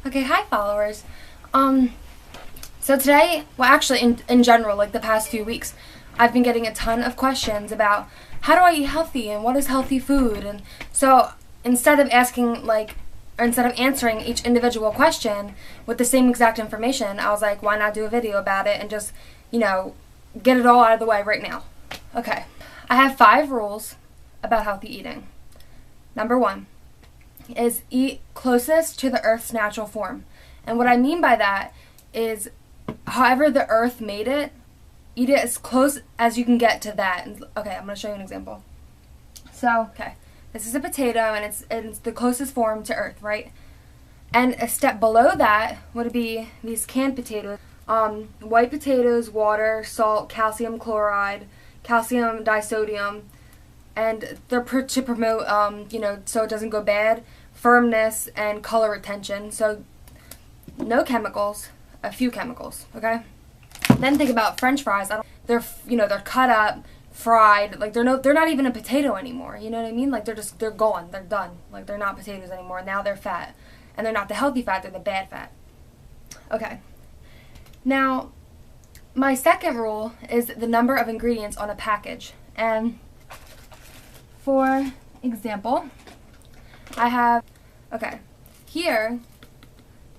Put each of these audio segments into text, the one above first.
Okay, hi followers. Um, so today, well actually in general, like the past few weeks, I've been getting a ton of questions about how do I eat healthy and what is healthy food. And so instead of instead of answering each individual question with the same exact information, I was like, why not do a video about it and just, you know, get it all out of the way right now. Okay. I have 5 rules about healthy eating. Number 1 is eat closest to the earth's natural form. And what I mean by that is however the earth made it, eat it as close as you can get to that. Okay, I'm going to show you an example. So, okay, this is a potato and it's the closest form to earth, right? And a step below that would be these canned potatoes. White potatoes, water, salt, calcium chloride, calcium disodium, and they're to promote, so it doesn't go bad, firmness, and color retention. So no chemicals, a few chemicals, okay? Then think about French fries. They're cut up, fried, like they're not even a potato anymore. You know what I mean? Like they're gone, they're done. Like they're not potatoes anymore. Now they're fat, and they're not the healthy fat, they're the bad fat. Okay. Now, my second rule is the number of ingredients on a package. And for example, here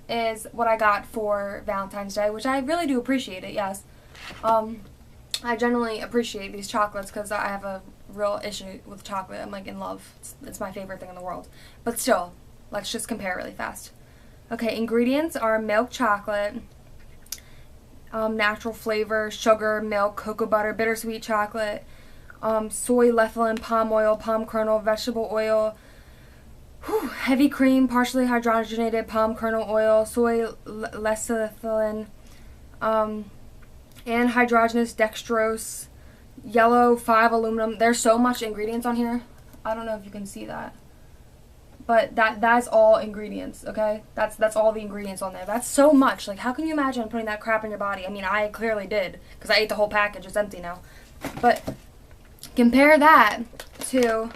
is what I got for Valentine's Day, which I really do appreciate it, yes. I generally appreciate these chocolates because I have a real issue with chocolate. I'm like in love. It's my favorite thing in the world. But still, let's just compare really fast. Okay, ingredients are milk chocolate, natural flavor, sugar, milk, cocoa butter, bittersweet chocolate, soy lecithin, palm oil, palm kernel, vegetable oil, heavy cream, partially hydrogenated palm kernel oil, soy lecithin, anhydrogenous dextrose, yellow 5 aluminum. There's so much ingredients on here. I don't know if you can see that. But that's all ingredients, okay? That's all the ingredients on there. That's so much. Like, how can you imagine putting that crap in your body? I mean, I clearly did, because I ate the whole package. It's empty now. But compare that to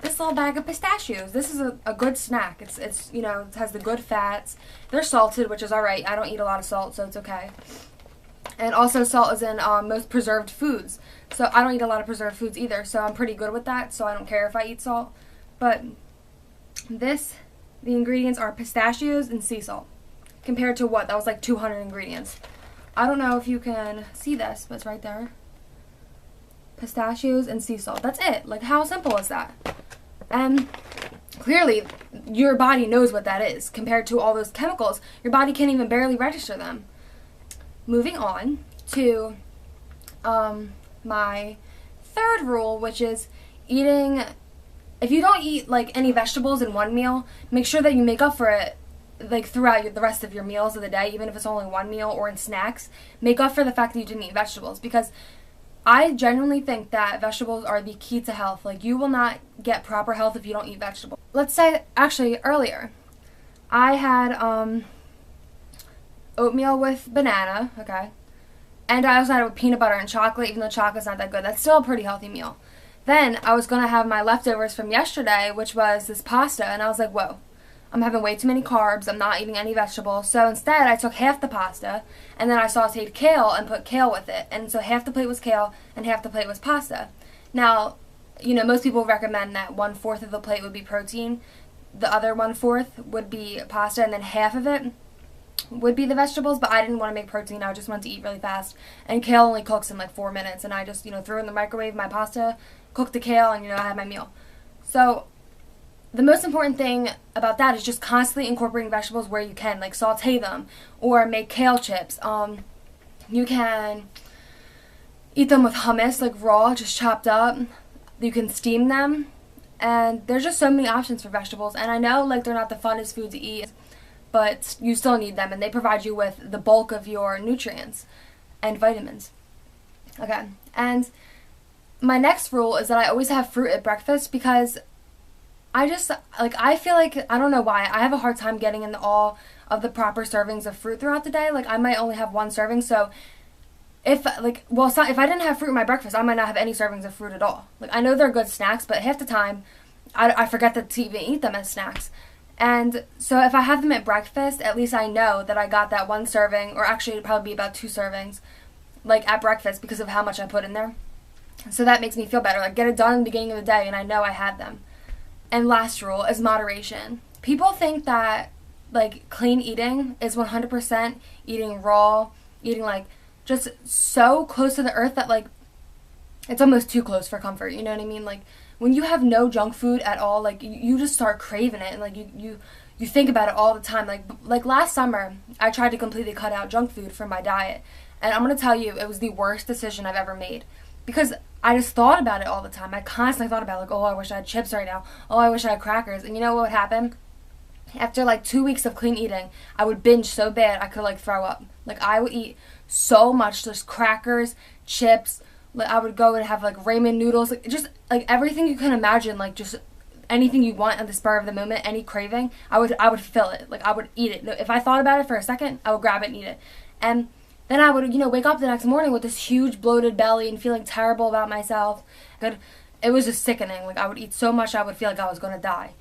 this little bag of pistachios. This is a good snack. It has the good fats. They're salted, which is alright. I don't eat a lot of salt, so it's okay. And also salt is in most preserved foods. So I don't eat a lot of preserved foods either, so I'm pretty good with that, so I don't care if I eat salt. But the ingredients are pistachios and sea salt. Compared to what? That was like 200 ingredients. I don't know if you can see this, but it's right there. Pistachios and sea salt. That's it. Like, how simple is that? And clearly, your body knows what that is. Compared to all those chemicals, your body can't even barely register them. Moving on to my third rule, which is eating. If you don't eat like any vegetables in one meal, make sure that you make up for it like throughout the rest of your meals of the day, even if it's only one meal or in snacks. Make up for the fact that you didn't eat vegetables, because I genuinely think that vegetables are the key to health. Like, you will not get proper health if you don't eat vegetables. Let's say, actually, earlier, I had oatmeal with banana, okay? And I also had it with peanut butter and chocolate, even though chocolate's not that good. That's still a pretty healthy meal. Then I was going to have my leftovers from yesterday, which was this pasta, and I was like, whoa, I'm having way too many carbs, I'm not eating any vegetables. So instead, I took half the pasta, and then I sauteed kale and put kale with it. And so half the plate was kale, and half the plate was pasta. Now, most people recommend that 1/4 of the plate would be protein, the other 1/4 would be pasta, and then half of it would be the vegetables, but I didn't want to make protein. I just wanted to eat really fast. And kale only cooks in like 4 minutes, and I just, threw in the microwave my pasta, cooked the kale, and, I had my meal. So the most important thing about that is just constantly incorporating vegetables where you can, like saute them or make kale chips. You can eat them with hummus, like raw, just chopped up. You can steam them, and there's just so many options for vegetables. And I know like they're not the funnest food to eat, but you still need them, and they provide you with the bulk of your nutrients and vitamins. Okay, and my next rule is that I always have fruit at breakfast, because I feel like, I don't know why, I have a hard time getting into all of the proper servings of fruit throughout the day. Like, I might only have 1 serving, so if I didn't have fruit in my breakfast, I might not have any servings of fruit at all. Like, I know they're good snacks, but half the time, I forget to even eat them as snacks. And so if I have them at breakfast, at least I know that I got that one serving, or actually it'd probably be about 2 servings, like at breakfast because of how much I put in there. So that makes me feel better. Like, get it done in the beginning of the day and I know I had them. And last rule is moderation. People think that like clean eating is 100% eating raw, eating like just so close to the earth that like it's almost too close for comfort. You know what I mean? Like when you have no junk food at all, like you just start craving it, and like you think about it all the time. Like last summer, I tried to completely cut out junk food from my diet, and I'm gonna tell you, it was the worst decision I've ever made, because I just thought about it all the time. I constantly thought about it, like, oh, I wish I had chips right now. Oh, I wish I had crackers. And you know what would happen? After like 2 weeks of clean eating, I would binge so bad I could like throw up. Like I would eat so much, just crackers, chips. Like I would go and have like ramen noodles, like just like everything you can imagine, like just anything you want at the spur of the moment, any craving, I would fill it. Like I would eat it. If I thought about it for a second, I would grab it and eat it. And then I would, wake up the next morning with this huge bloated belly and feeling terrible about myself. It was just sickening. Like I would eat so much I would feel like I was going to die.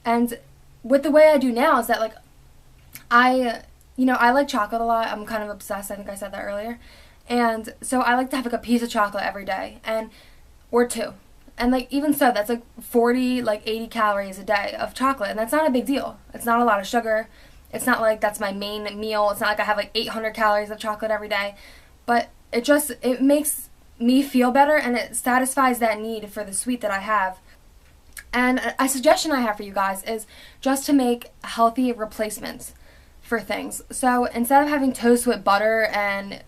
And with the way I do now is that like I like chocolate a lot. I'm kind of obsessed. I think I said that earlier. And so I like to have like a piece of chocolate every day, or 2. And like even so, that's like 40, like 80 calories a day of chocolate, and that's not a big deal. It's not a lot of sugar. It's not like that's my main meal. It's not like I have like 800 calories of chocolate every day. But it makes me feel better, and it satisfies that need for the sweet that I have. And a suggestion I have for you guys is just to make healthy replacements for things. So instead of having toast with butter and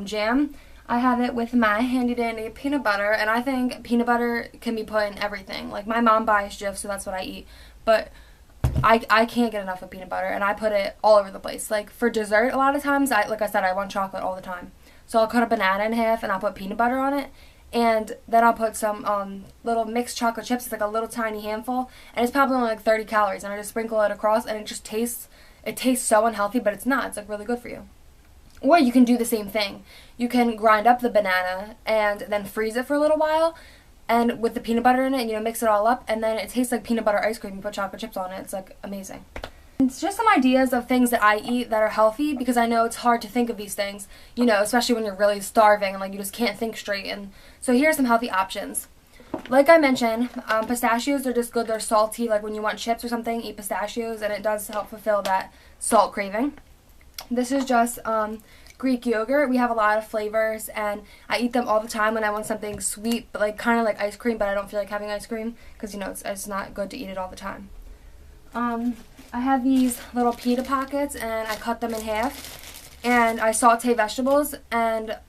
jam, I have it with my handy dandy peanut butter, and I think peanut butter can be put in everything. Like my mom buys Jif, so that's what I eat. But I can't get enough of peanut butter, and I put it all over the place. Like for dessert, a lot of times, like I said, I want chocolate all the time. So I'll cut a banana in half and I'll put peanut butter on it, and then I'll put some little mixed chocolate chips. It's like a little tiny handful, and it's probably only like 30 calories, and I just sprinkle it across, and it tastes so unhealthy, but it's not. It's like really good for you. Or you can do the same thing. You can grind up the banana and then freeze it for a little while, and with the peanut butter in it, mix it all up, and then it tastes like peanut butter ice cream. You put chocolate chips on it. It's like amazing. It's just some ideas of things that I eat that are healthy, because I know it's hard to think of these things, especially when you're really starving and like you just can't think straight. And so here's some healthy options. Like I mentioned, pistachios are just good. They're salty. Like when you want chips or something, eat pistachios, and it does help fulfill that salt craving. This is just Greek yogurt. We have a lot of flavors, and I eat them all the time when I want something sweet, but like kind of like ice cream, but I don't feel like having ice cream because it's not good to eat it all the time. I have these little pita pockets, and I cut them in half, and I saute vegetables and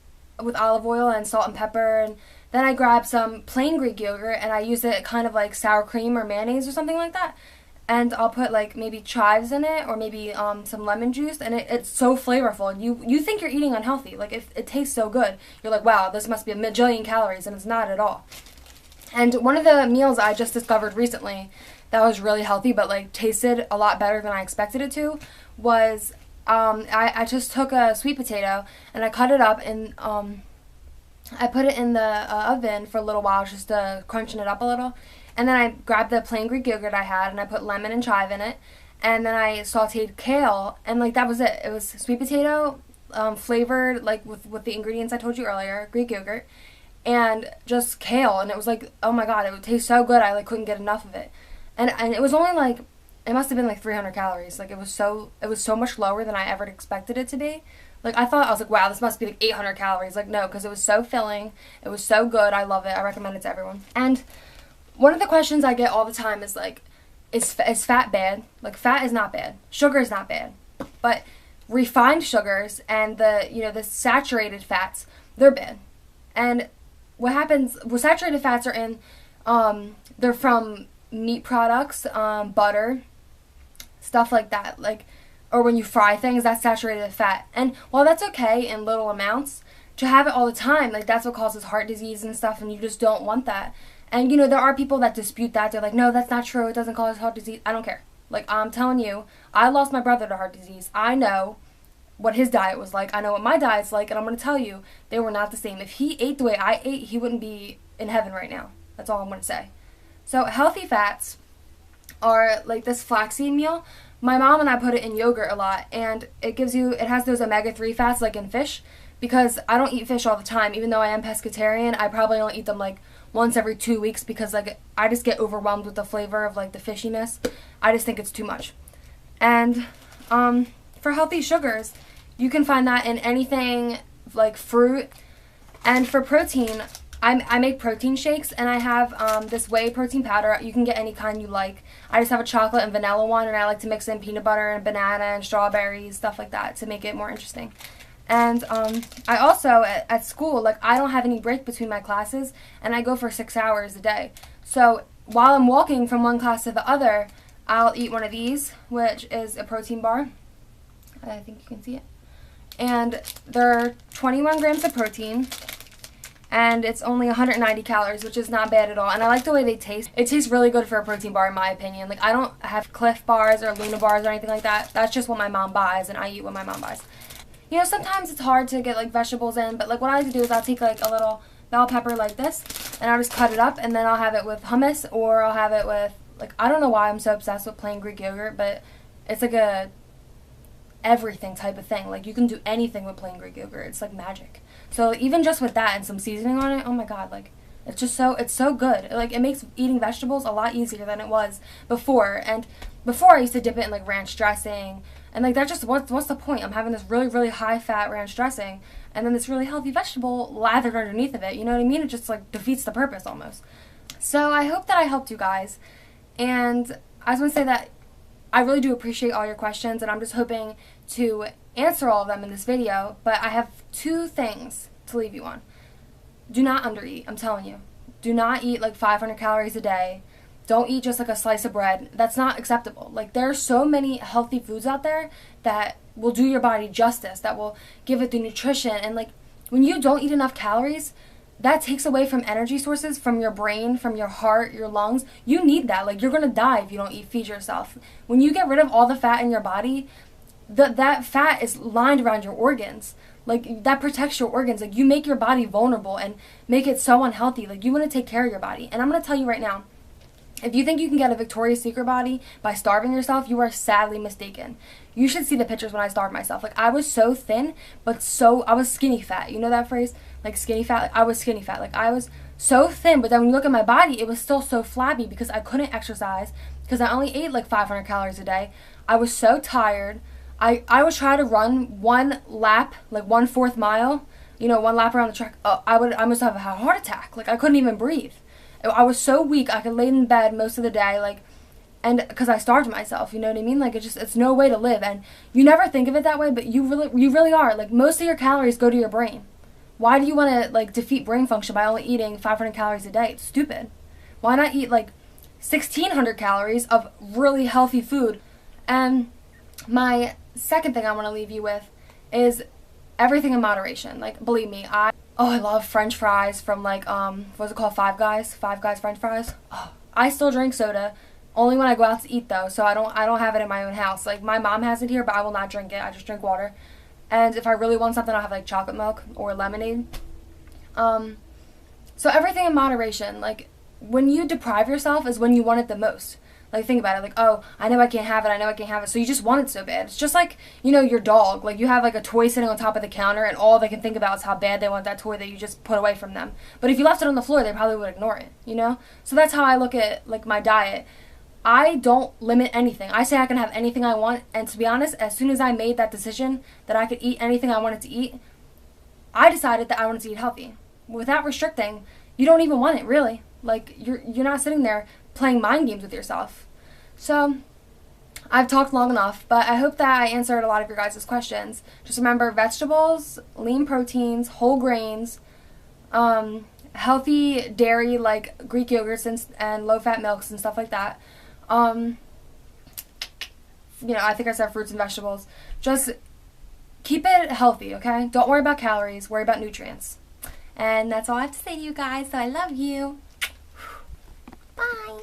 with olive oil and salt and pepper, and then I grab some plain Greek yogurt and I use it kind of like sour cream or mayonnaise or something like that. And I'll put like maybe chives in it, or maybe some lemon juice, and it's so flavorful. And you think you're eating unhealthy. Like it tastes so good. You're like, wow, this must be a bajillion calories, and it's not at all. And one of the meals I just discovered recently that was really healthy, but like tasted a lot better than I expected it to, was I just took a sweet potato and I cut it up, and I put it in the oven for a little while, just crunching it up a little. And then I grabbed the plain Greek yogurt I had, and I put lemon and chive in it. And then I sauteed kale, and like that was it. It was sweet potato, flavored like with the ingredients I told you earlier, Greek yogurt, and just kale. And it was like, oh my god, it would taste so good. I like couldn't get enough of it. And it was only like, it must have been like 300 calories. Like it was so much lower than I ever expected it to be. Like I was like, wow, this must be like 800 calories. Like no, because it was so filling. It was so good. I love it. I recommend it to everyone. And one of the questions I get all the time is like, is fat bad? Like fat is not bad. Sugar is not bad. But refined sugars and the saturated fats, they're bad. And what happens, saturated fats are in, they're from meat products, butter, stuff like that. Like, or when you fry things, that's saturated fat. And while that's okay in little amounts, to have it all the time, like that's what causes heart disease and stuff, and you just don't want that. And, there are people that dispute that. They're like, no, that's not true. It doesn't cause heart disease. I don't care. Like, I'm telling you, I lost my brother to heart disease. I know what his diet was like. I know what my diet's like. And I'm going to tell you, they were not the same. If he ate the way I ate, he wouldn't be in heaven right now. That's all I'm going to say. So, healthy fats are like this flaxseed meal. My mom and I put it in yogurt a lot, and it has those omega-3 fats like in fish, because I don't eat fish all the time. Even though I am pescatarian, I probably only eat them like once every 2 weeks, because like I just get overwhelmed with the flavor of like the fishiness. I just think it's too much. And for healthy sugars, you can find that in anything like fruit. And for protein, I make protein shakes, and I have this whey protein powder. You can get any kind you like. I just have a chocolate and vanilla one, and I like to mix in peanut butter and banana and strawberries, stuff like that, to make it more interesting. And I also, at school, like, I don't have any break between my classes, and I go for 6 hours a day. So while I'm walking from one class to the other, I'll eat one of these, which is a protein bar. I think you can see it. And they're 21 grams of protein, and it's only 190 calories, which is not bad at all. And I like the way they taste. It tastes really good for a protein bar, in my opinion. Like, I don't have Cliff bars or Luna bars or anything like that. That's just what my mom buys, and I eat what my mom buys. You know, sometimes it's hard to get, like, vegetables in, but, like, what I like to do is I'll take, like, a little bell pepper like this, and I'll just cut it up, and then I'll have it with hummus, or I'll have it with, like, I don't know why I'm so obsessed with plain Greek yogurt, but it's like a everything type of thing. Like, you can do anything with plain Greek yogurt. It's like magic. So even just with that and some seasoning on it, oh my god, like, it's so good. Like, it makes eating vegetables a lot easier than it was before. And before, I used to dip it in, like, ranch dressing, and, like, that just, what's the point? I'm having this really, really high-fat ranch dressing, and then this really healthy vegetable lathered underneath of it, you know what I mean? It just, like, defeats the purpose almost. So I hope that I helped you guys, and I just want to say that I really do appreciate all your questions, and I'm just hoping to answer all of them in this video, but I have 2 things to leave you on. Do not undereat, I'm telling you. Do not eat like 500 calories a day. Don't eat just like a slice of bread. That's not acceptable. Like, there are so many healthy foods out there that will do your body justice, that will give it the nutrition, and like, when you don't eat enough calories, that takes away from energy sources, from your brain, from your heart, your lungs. You need that. Like, you're going to die if you don't feed yourself. When you get rid of all the fat in your body, that fat is lined around your organs. Like, that protects your organs. Like, you make your body vulnerable and make it so unhealthy. Like, you want to take care of your body. And I'm going to tell you right now, if you think you can get a Victoria's Secret body by starving yourself, you are sadly mistaken. You should see the pictures when I starved myself. Like, I was so thin, but I was skinny fat. You know that phrase? Like, skinny fat? Like, I was skinny fat. Like, I was so thin, but then when you look at my body, it was still so flabby because I couldn't exercise, because I only ate like 500 calories a day. I was so tired. I would try to run one lap, like 1/4 mile, you know, one lap around the track. I must have had a heart attack. Like, I couldn't even breathe. I was so weak, I could lay in bed most of the day, like, and because I starved myself, you know what I mean? Like, it's no way to live, and you never think of it that way, but you really are. Like, most of your calories go to your brain. Why do you want to, like, defeat brain function by only eating 500 calories a day? It's stupid. Why not eat, like, 1,600 calories of really healthy food? And my second thing I want to leave you with is everything in moderation. Like, believe me, I love French fries from, like, what's it called, Five Guys French fries. Oh, I still drink soda, only when I go out to eat, though, so I don't have it in my own house. Like, my mom has it here, but I will not drink it. I just drink water. And if I really want something, I'll have, like, chocolate milk or lemonade. So everything in moderation. Like, when you deprive yourself is when you want it the most. Like, think about it. Like, oh, I know I can't have it. So you just want it so bad. It's just like, you know, your dog. Like, you have, like, a toy sitting on top of the counter, and all they can think about is how bad they want that toy that you just put away from them. But if you left it on the floor, they probably would ignore it, you know? So that's how I look at, like, my diet. I don't limit anything. I say I can have anything I want, and to be honest, as soon as I made that decision that I could eat anything I wanted to eat, I decided that I wanted to eat healthy. Without restricting, you don't even want it, really. Like, you're not sitting there playing mind games with yourself. So, I've talked long enough, but I hope that I answered a lot of your guys' questions. Just remember, vegetables, lean proteins, whole grains, healthy dairy like Greek yogurts and low-fat milks and stuff like that. You know, I think I said fruits and vegetables. Just keep it healthy, okay? Don't worry about calories, worry about nutrients. And that's all I have to say to you guys, so I love you. Bye.